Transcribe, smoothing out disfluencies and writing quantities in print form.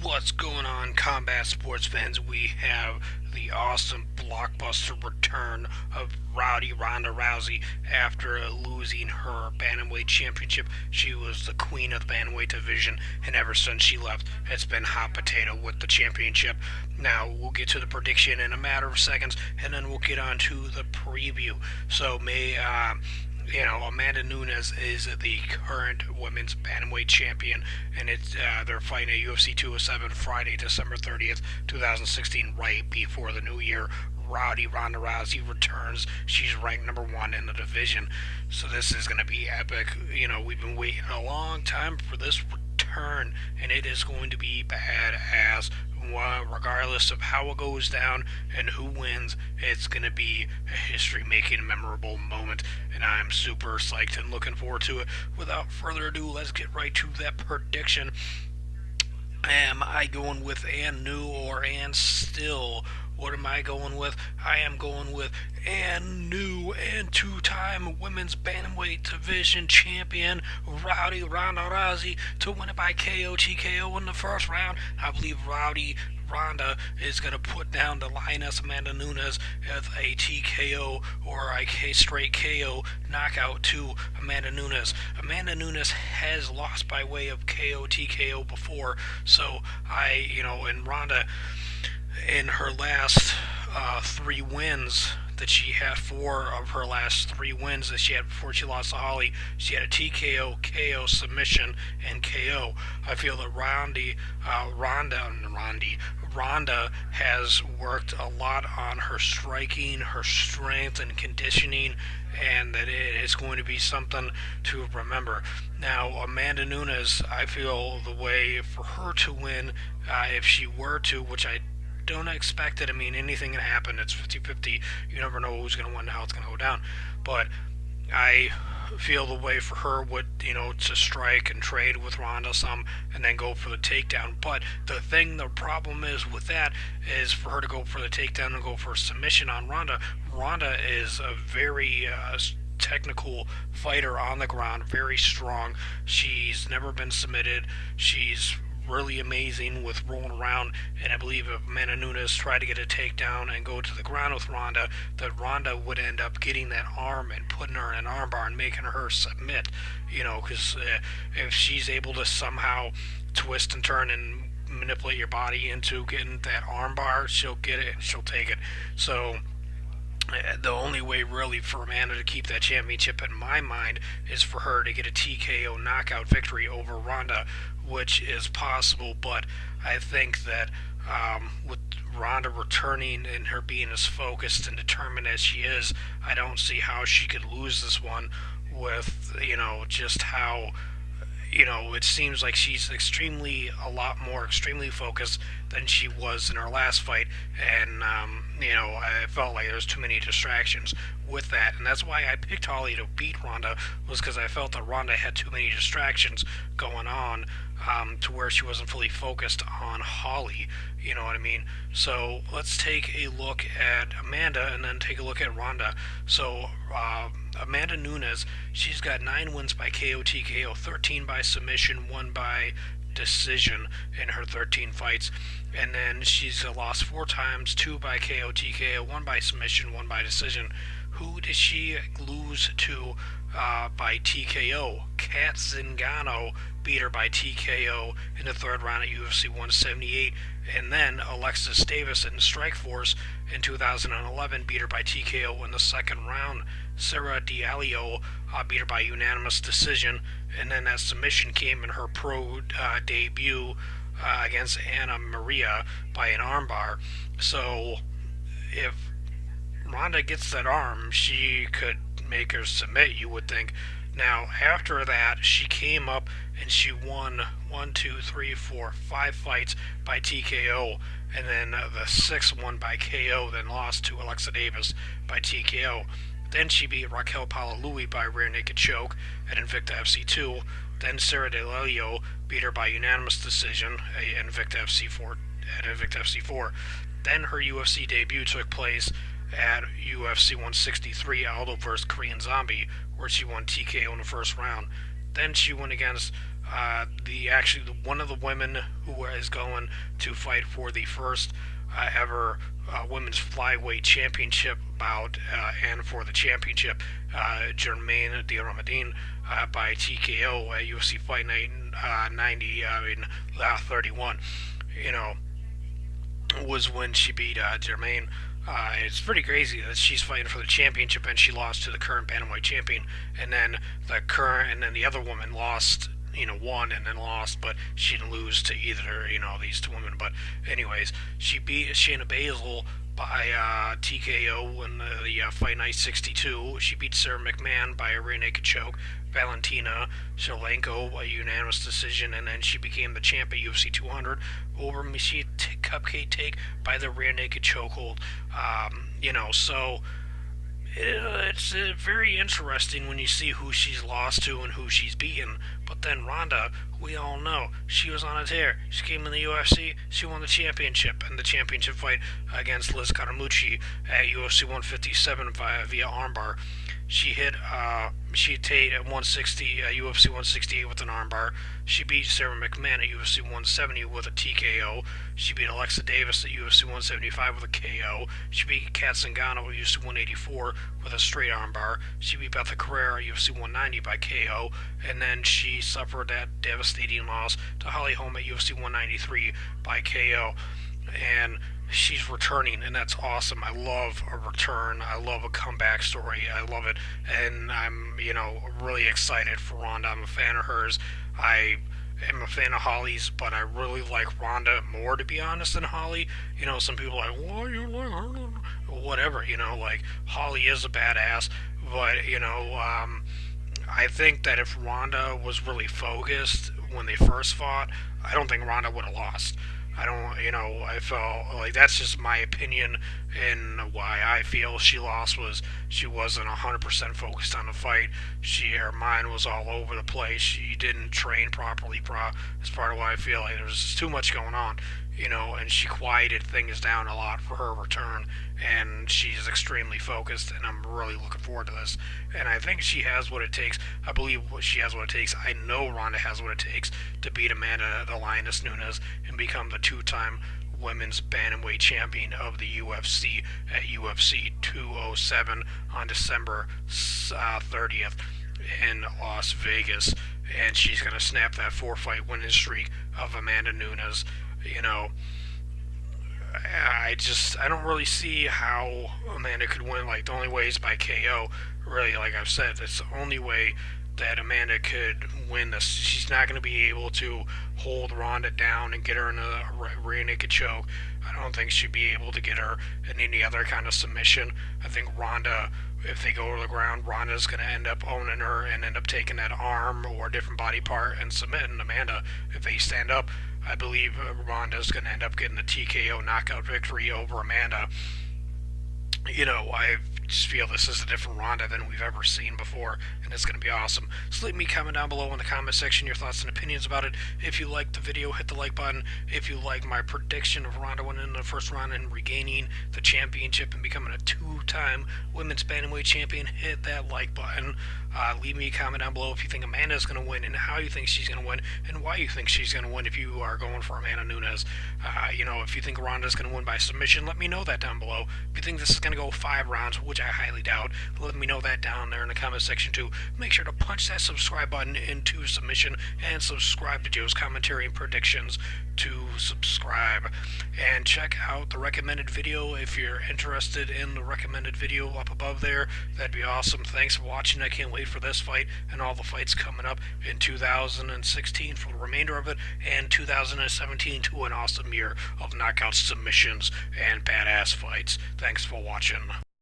What's going on, combat sports fans? We have the awesome blockbuster return of Ronda Rousey after losing her bantamweight championship. She was the queen of the bantamweight division, and ever since she left, it's been hot potato with the championship. Now we'll get to the prediction in a matter of seconds, and then we'll get on to the preview. So Amanda Nunes is the current women's bantamweight champion, and they're fighting at UFC 207 Friday, December 30th, 2016, right before the new year. Ronda Rousey returns. She's ranked number one in the division, so this is going to be epic. We've been waiting a long time for this return, and it is going to be badass. Regardless of how it goes down and who wins, it's going to be a history-making, memorable moment, and I'm super psyched and looking forward to it. Without further ado, let's get right to that prediction. Am I going with and new or and still? What am I going with? I am going with and new and two-time women's bantamweight division champion Ronda Rousey to win it by KO TKO in the first round. I believe Ronda is going to put down the lioness Amanda Nunes with a TKO or a straight KO knockout to Amanda Nunes. Amanda Nunes has lost by way of KO TKO before, so and Ronda, in her last three wins that she had, four of her last three wins that she had before she lost to Holly, she had a TKO, KO, submission, and KO. I feel that Ronda has worked a lot on her striking, her strength, and conditioning, and that it is going to be something to remember. Now, Amanda Nunes, I feel the way for her to win, if she were to, which I don't expect it. I mean, anything can happen. It's 50-50. You never know who's going to win, how it's going to go down. But I feel the way for her would, to strike and trade with Ronda some and then go for the takedown. But the problem is with that is for her to go for the takedown and go for a submission on Ronda. Ronda is a very technical fighter on the ground, very strong. She's never been submitted. She's really amazing with rolling around, and I believe if Amanda Nunes tried to get a takedown and go to the ground with Ronda, that Ronda would end up getting that arm and putting her in an armbar and making her submit, because if she's able to somehow twist and turn and manipulate your body into getting that armbar, she'll get it and she'll take it. So the only way really for Amanda to keep that championship in my mind is for her to get a TKO knockout victory over Ronda, which is possible, but I think that with Ronda returning and her being as focused and determined as she is, I don't see how she could lose this one with, just how it seems like she's a lot more extremely focused than she was in her last fight, and I felt like there's too many distractions with that, and that's why I picked Holly to beat Ronda, was because I felt that Ronda had too many distractions going on, to where she wasn't fully focused on Holly, you know what I mean? So let's take a look at Amanda and then take a look at Ronda. So Amanda Nunes, she's got 9 wins by KO TKO, 13 by submission, 1 by decision in her 13 fights, and then she's lost 4 times, 2 by KO TKO, 1 by submission, 1 by decision. Who did she lose to by TKO? Kat Zingano beat her by TKO in the third round at UFC 178, and then Alexis Davis in Strikeforce in 2011 beat her by TKO in the second round. Sarah Diallo beat her by unanimous decision, and then that submission came in her pro debut against Anna Maria by an armbar. So if Ronda gets that arm, she could make her submit, you would think. Now, after that, she came up and she won 5 fights by TKO, and then the 6th one by KO, then lost to Alexa Davis by TKO. Then she beat Raquel Palalui by rear naked choke at Invicta FC2. Then Sarah Diallo beat her by unanimous decision at Invicta FC4. Then her UFC debut took place at UFC 163, Aldo vs. Korean Zombie, where she won TKO in the first round. Then she went against One of the women who is going to fight for the first ever women's flyweight championship bout and for the championship, Jermaine Diarramadine by TKO at UFC Fight Night 31. You know, was when she beat Jermaine. It's pretty crazy that she's fighting for the championship and she lost to the current bantamweight champion, and then the other woman lost, won and then lost, but she didn't lose to either, these two women. But anyways, she beat Shayna Baszler by TKO in the Fight Night 62. She beat Sarah McMahon by a rear naked choke. Valentina Shevchenko by unanimous decision, and then she became the champ at UFC 200 over Miesha Cupcake Take by the rear naked chokehold. So it's very interesting when you see who she's lost to and who she's beaten. But then Ronda, we all know, she was on a tear. She came in the UFC, she won the championship, and the championship fight against Liz Caramucci at UFC 157 via armbar. She hit Tate at 160, UFC 168 with an armbar. She beat Sarah McMahon at UFC 170 with a TKO. She beat Alexa Davis at UFC 175 with a KO. She beat Kat Zingano at UFC 184 with a straight armbar. She beat Betha Carrera at UFC 190 by KO. And then she suffered that devastating loss to Holly Holm at UFC 193 by KO. And she's returning, and that's awesome. I love a return. I love a comeback story. I love it, and I'm really excited for Ronda. I'm a fan of hers. I am a fan of Holly's, but I really like Ronda more, to be honest, than Holly. Some people are like, why you like her? Whatever. Like Holly is a badass, but I think that if Ronda was really focused when they first fought, I don't think Ronda would have lost. I felt like that's just my opinion, and why I feel she lost was she wasn't 100% focused on the fight. Her mind was all over the place. She didn't train properly. That's part of why I feel like there's too much going on, and she quieted things down a lot for her return, and she's extremely focused, and I'm really looking forward to this. And I think she has what it takes. I believe she has what it takes. I know Ronda has what it takes to beat Amanda the Lioness Nunes and become the two-time women's bantamweight champion of the UFC at UFC 207 on December 30th in Las Vegas. And she's going to snap that four-fight winning streak of Amanda Nunes. I don't really see how Amanda could win. Like, the only way is by KO. Really, like I've said, it's the only way that Amanda could win this. She's not going to be able to hold Ronda down and get her in a rear naked choke. I don't think she'd be able to get her in any other kind of submission. I think Ronda, if they go to the ground, Ronda's going to end up owning her and end up taking that arm or a different body part and submitting Amanda. If they stand up, I believe Ronda's going to end up getting the TKO knockout victory over Amanda. I just feel this is a different Ronda than we've ever seen before, and it's going to be awesome. So leave me a comment down below in the comment section your thoughts and opinions about it. If you liked the video, hit the like button. If you like my prediction of Ronda winning in the first round and regaining the championship and becoming a two-time women's bantamweight champion, hit that like button. Leave me a comment down below if you think Amanda's going to win and how you think she's going to win and why you think she's going to win if you are going for Amanda Nunes. If you think Ronda's going to win by submission, let me know that down below. If you think this is going to go 5 rounds, which I highly doubt, let me know that down there in the comment section too. Make sure to punch that subscribe button into submission and subscribe to Joe's commentary and predictions to subscribe. And check out the recommended video if you're interested in the recommended video up above there. That'd be awesome. Thanks for watching. I can't wait for this fight and all the fights coming up in 2016 for the remainder of it, and 2017 to an awesome year of knockout submissions and badass fights. Thanks for watching.